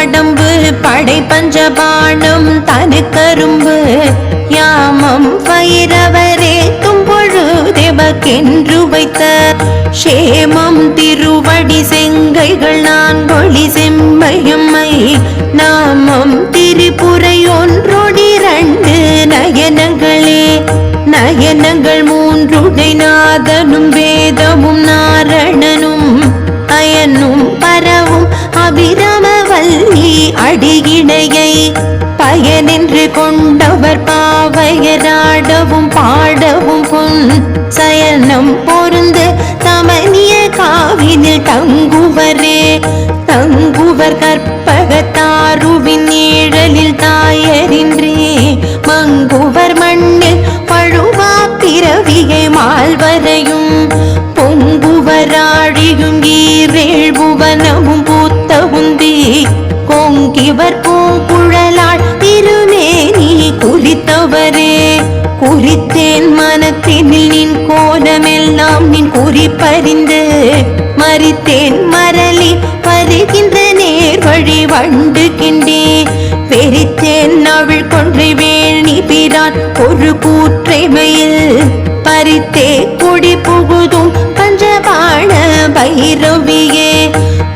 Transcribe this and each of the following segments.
கடம்பு படை பஞ்சபாணம் தனு கரும்பு யாமம் வைரவரே தும்பொழுதெவக்கென்று வைத்த சேமம் திருவடி செங்கைகள் நான்கொழி செம்மையம்மை நாமம் திரிபுரை ஒன்றொடிரண்டு நயனங்களே நயனங்கள் மூன்றுடை நாதனும் வேதமும் நாரணனும் அயனும் பரவும் அபிராமவல்லி அடியிணையை பயனென்று கொண்டவர் பாவையராடவும் பாடவும் பொன் சயனம் பொருந்து தமனிய காவினில் தங்குவரே தங்குவர் கற்பகத்தாருவின் நிழலில் தாயரின்றே மங்குவர் மண்ணில் பழுவா பிறவியை மால்வரையும் பொங்குவராழியும் ஈரேழ் புவனமும் பூத்தவுந்தி கொங்கிவர் பூங்குழலாள் திருமேனி குறித்தவரே குறித்தேன் மனத்தினில் நின் கோலமெல்லாம் நின் குறிப்பறிந்து மறித்தேன் மரளி வருகின்ற நேர் வழி வண்டு கிண்டே வெறித்தேன் அவள் கொன்றை வேணி பிரான் ஒரு கூற்றைமையில் பறித்தே குடி புகுதும் பஞ்சபாண பைரவியே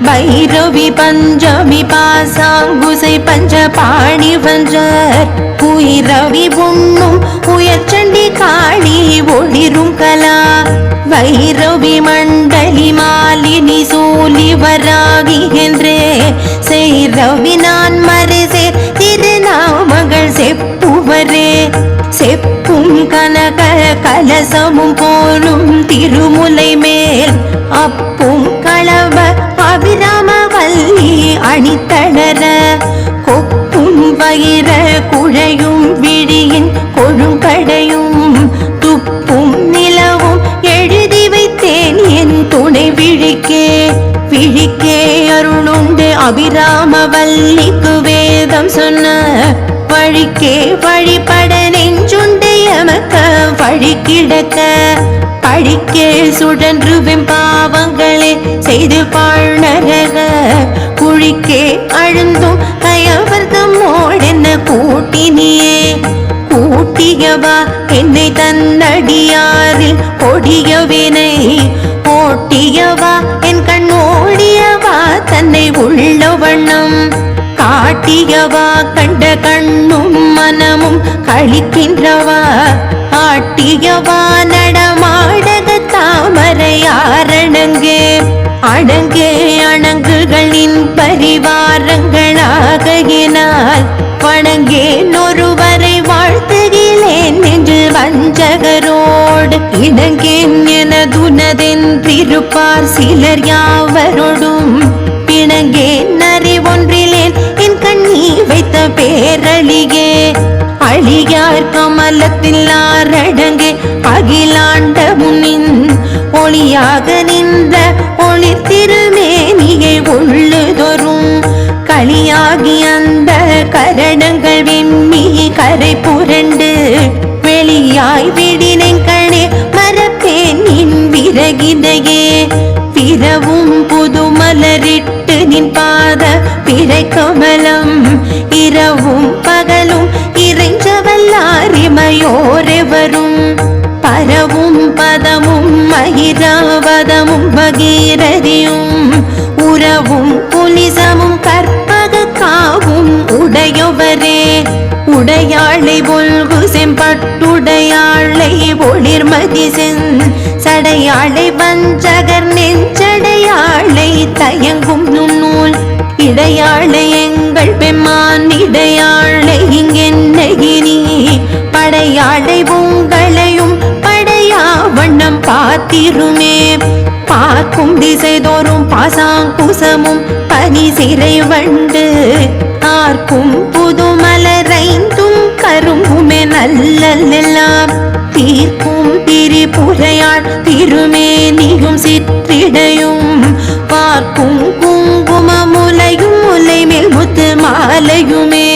பைரவி பஞ்சமி பாசாங்குசை பஞ்சபாணி வஞ்சர் உயிரவி உண்ணும் உயர்ச்சண்டி காளி ஒளிரும் கலா வைரவி மண்டலி மாலினி சூலி வராகி என்றே செய்ரவி நான் மறைசே திருநாமகள் செப்புவரே செப்பும் கனக கலசமும் போலும் திருமுலை மேல் அப்பும் களவ அபிராமவல்லி அணித்தளர கொப்பும் வயிற குழையும் விழியின் கொழுங்கடையும் துப்பும் நிலவும் எழுதி வைத்தேன் என் துணை விழிக்கே விழிக்கே அருளுண்டு அபிராமவல்லிக்கு வேதம் சொன்ன வழிக்கே வழிபட நெஞ்சுண்டு எமக்க வழி கிடக்க பழிக்கே சுழன்று வெம்பாவங்களே செய்து பாழ்நரக குழிக்கே அழுந்தும் கயவர்தமோடென்ன கூட்டினியே கூட்டியவா என்னை தன்னடியாரில் கொடியவினை ஓட்டியவா என் கண்ணோடியவா தன்னை உள்ள வண்ணம் காட்டியவா கண்ட கண்ணும் மனமும் கழிக்கின்றவா ஆட்டியவா நடமாடக தாமரையாரணங்கே அடங்கே அணங்குகளின் பரிவாரங்களாகையினால் வணங்கேன் ஒருவரை வாழ்த்துகிறேன் என்று வஞ்சகரோடு இடங்கேன் எனதுனதென் திருப்பார் சிலர் யாவரோடும் பிணங்கேன் அறிவொன்றிலேன் என் கண்ணி வைத்த பேரழியே அழியார் கமலத்தில் ஆரடங்கே அகிலாண்ட முன்னின் ஒளியாக நின்ற ஒளி திருமேனியை உள்ளுதொரும் களியாகி அந்த கரணங்கள் வெம்மி கரை புரண்டு வெளியாய் விடினெங்கணே மரப்பேன் நின் விறகினையே பிறவும் புதுமலரிட்டு நின் பாத பிறை கமலம் இரவும் பகலும் இறைஞ்சவல்லாரிமையோரெவரும் பரவும் பதமும் மகிராவதமும் பகீரதியும் உறவும் புலிசமும் கற்பக காவும் உடையவரே உடையாளை ஒல்கு செம்பட்டுடையாளை ஒளிர்மதி சடையாளை வஞ்சகர் நெஞ்சடையாளை தயங்கும் நுண்ணூல் இடையாளை எங்கள் பெம்மான் இடையாளை இங்கென்னகினி படையாளை உங்களையும் படையா வண்ணம் பார்த்திருமே பார்க்கும் திசை தோறும் பாசாங்குசமும் பனி சிறை வண்டு ஆர்க்கும் புதுமலரைந்தும் கரும்புமே நல்லெல்லாம் தீர்க்கும் திரிபுரையாள் திருமேனியும் சிற்றிடையும் பார்க்கும் குங்குமமுலையும் முலை மேல் முத்து மாலையுமே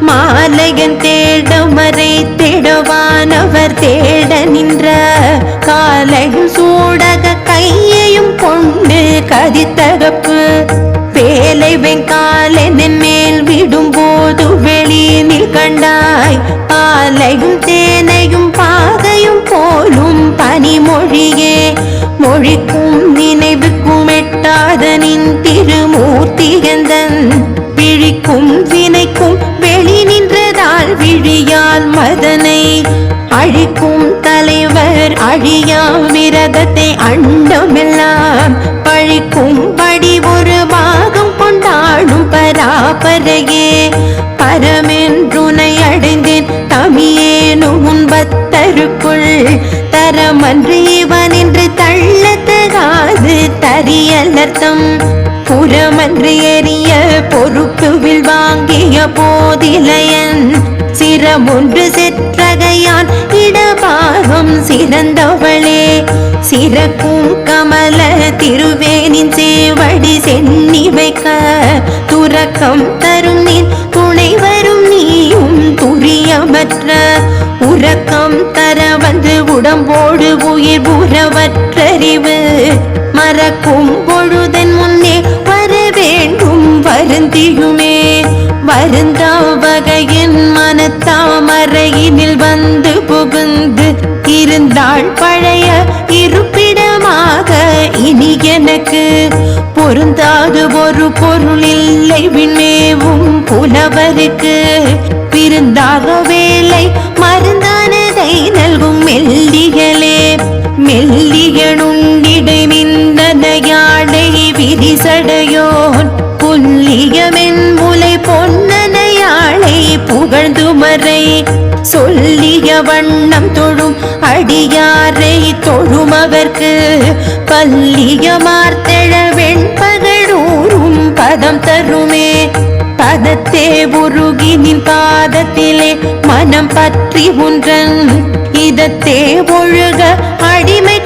மாலையன் தேடமரை தேடவானவர் தேட நின்ற காலையும் சூடக கையையும் கொண்டு கதித்தகப்பு வேலை வெங்காலை நென்மே கனிமொழியே மொழிக்கும் நினைவுக்கும் எட்டாத நின் திருமூர்த்திகந்தன் விழிக்கும் வினைக்கும் வெளி நின்றதால் விழியால் மதனை அழிக்கும் தலைவர் அழியா விரதத்தை அண்டமெல்லாம் பழிக்கும் படி ஒரு பாகம் கொண்டாடும் பராபரையே பரமென்றுனை அடைந்தேன் தமியேனும் உன்பத்தருக்குள் தரமன்று இவன் என்று தள்ளத்தகாது தரியலர்த்தம் புறமன்று எரிய பொறுப்புவில் வாங்கிய போதிலையன் சிரமொன்று செற்றகையான் இடபாகம் சிறந்தவளே சிறக்கும் கமல திருவேனின் சேவடி சென்னி வைக்க துறக்கம் தரும் நீ துணை வரும் நீயும் துரியமற்ற உறக்கம் தர வந்து உடம்போடு உயிர் உறவற்றறிவு மறக்கும் பொழுதன் முன்னே வர வேண்டும் வருந்தியுமே வருந்தா வகையின் மனத்தாமரையினில் வந்து புகுந்து இருந்தாள் பழைய இருப்பிடமாக இனி எனக்கு பொருந்தாது ஒரு பொருள் இல்லை விண்மேவும் புலவருக்கு விருந்தாக வேலை மருந்தானதை நல்கும் மெல்லிகளே மெல்லியனுண்டிடை நின்றனையாடை விரிசடையோன் புல்லியமென் முலை பொன்னனையாளை புகழ்ந்துமறை சொல்லிய வண்ணம் தொழும் அடியாரை தொழுமவர்க்கு பல்லிய மார்த்தெழ வெண்பகழூரும் பதம் தருமே பதத்தே உருகி நின் பாதத்திலே மனம் பற்றி உன்றன் இதத்தே ஒழுக அடிமை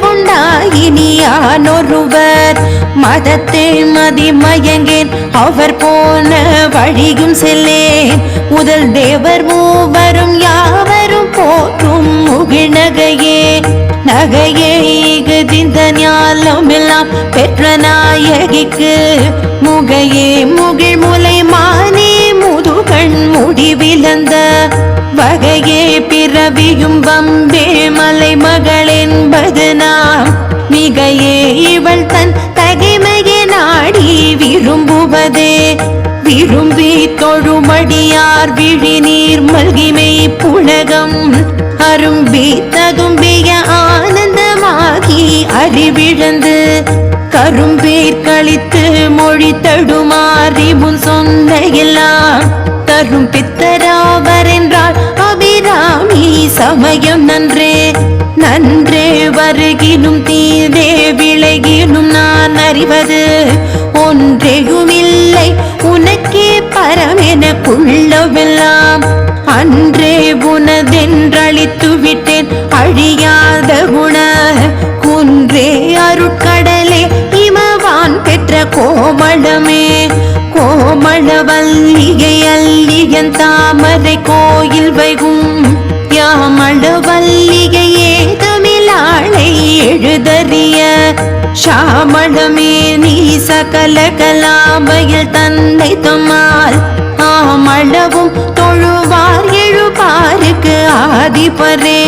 கொண்டாயினியானொருவர் மதத்தே மதிமயங்கேன் அவர் போன வழியும் செல்லேன் முதல் தேவர் மூவரும் யாவரும் போற்றும் முகிழ் நகையே நகையே இகுதிந்த ஞாலம் எல்லாம் பெற்ற நாயகிக்கு முகையே முகிழ் முலை மானே முதுகண் முடிவிலந்த வகையே பிறவியும் வம்பே மலை மகள் என்பது நாம் மிகையே இவள் தன் தகைமையை நாடி விரும்புவதே விரும்பி தொழுமடியார் விழி நீர் மல்கிமை புலகம் அரும்பி ததும்பிய ஆனந்தமாகி அறிவிழந்து கரும்பீர் கழித்து மொழி தடுமாறி முன் சொன்ன எல்லாம் தரும் பித்தராவர் என்றால் அபிராமி சமயம் நன்றே நன்றே வருகினும் தீதே விளைகினும் நான் அறிவது ஒன்றேயும் இல்லை உனக்கே பரமென குள்ளவெல்லாம் அன்றே உனதென்றளித்து விட்டேன் அழியாத குண குன்றே அருட்கடலே இமவான் பெற்ற கோமளமே கோமளவல்லிகை அல்லியன் தாமரை கோயில் வைகும் யாமளவல்லிகையே தமிழாளை எழுதறிய ஷாமளமே நீ சகல கலாபயில் தந்தை தொம்மால் ஆமளவும் தொழுவார் எழுபாருக்கு ஆதிபரே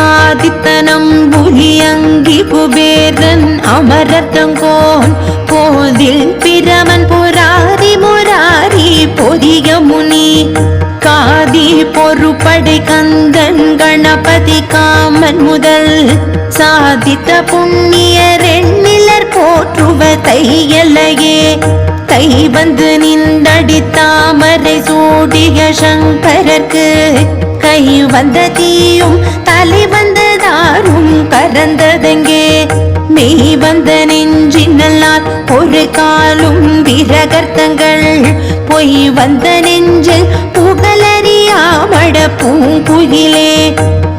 ஆதித்தனம் புலியங்கி குபேரன் அமரத்தங்கோன் போதில் பிரமன் புராரி முராரி பொதிய முனி காதி பொறுப்படை கந்தன் கணபதி காமன் முதல் சாதித்த புண்ணியர் எண்ணிலர் போற்றுவ தையலையே தை வந்து நின்றடி தாமரை சூடிய சங்கரர்க்கு கை வந்த தீயும் தலை வந்ததாரும் பறந்ததெங்கே மெய் வந்த நெஞ்சினால் ஒரு காலும் விரகர்த்தங்கள் பொய் வந்த நெஞ்சில் புகழறியாமட பூங்குயிலே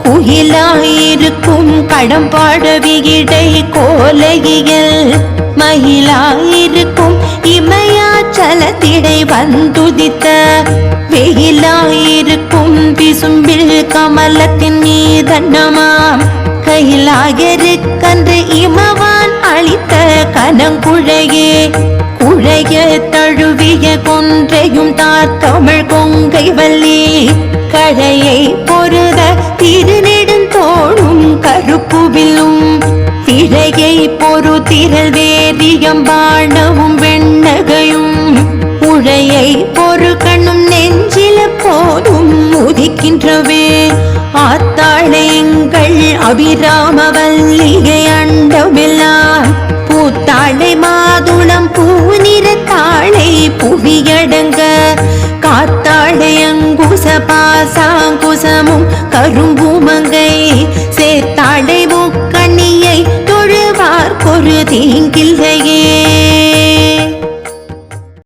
குயிலாயிருக்கும் கடம்பாட விகிடை கோலையில் மயிலாயிருக்கும் இமயாச்சலத்திடை வந்துதித்த வெயிலாயிருக்கும் விசும்பில் கமலத்தின் மீதன்னமாம் கையிலாயருக்கன்று இமவான் அளித்த கனங்குழையே குழைய தழுவிய கொன்றையும் தார்த்தமிழ் கொங்கை வள்ளி கழையை பொருத திருநெடுந்தோடும் கருப்புவில் விரல் வேரியம் பாண்டவும் வெண்ணகையும் உழையை ஒரு கண்ணும் நெஞ்சில போதும் உதிக்கின்றவே ஆத்தாளைங்கள் அபிராமவல்லிகை அண்டமெல்லாம் பூத்தாளை மாதுளம் பூநிறத்தாளை புவியடங்க காத்தாளை அங்குச பாசாங்குசமும் கரும்புமங்கை சேர்த்தாளை முக்கண்ணியை தொழுவார்க்கொரு தீங்கில்லையே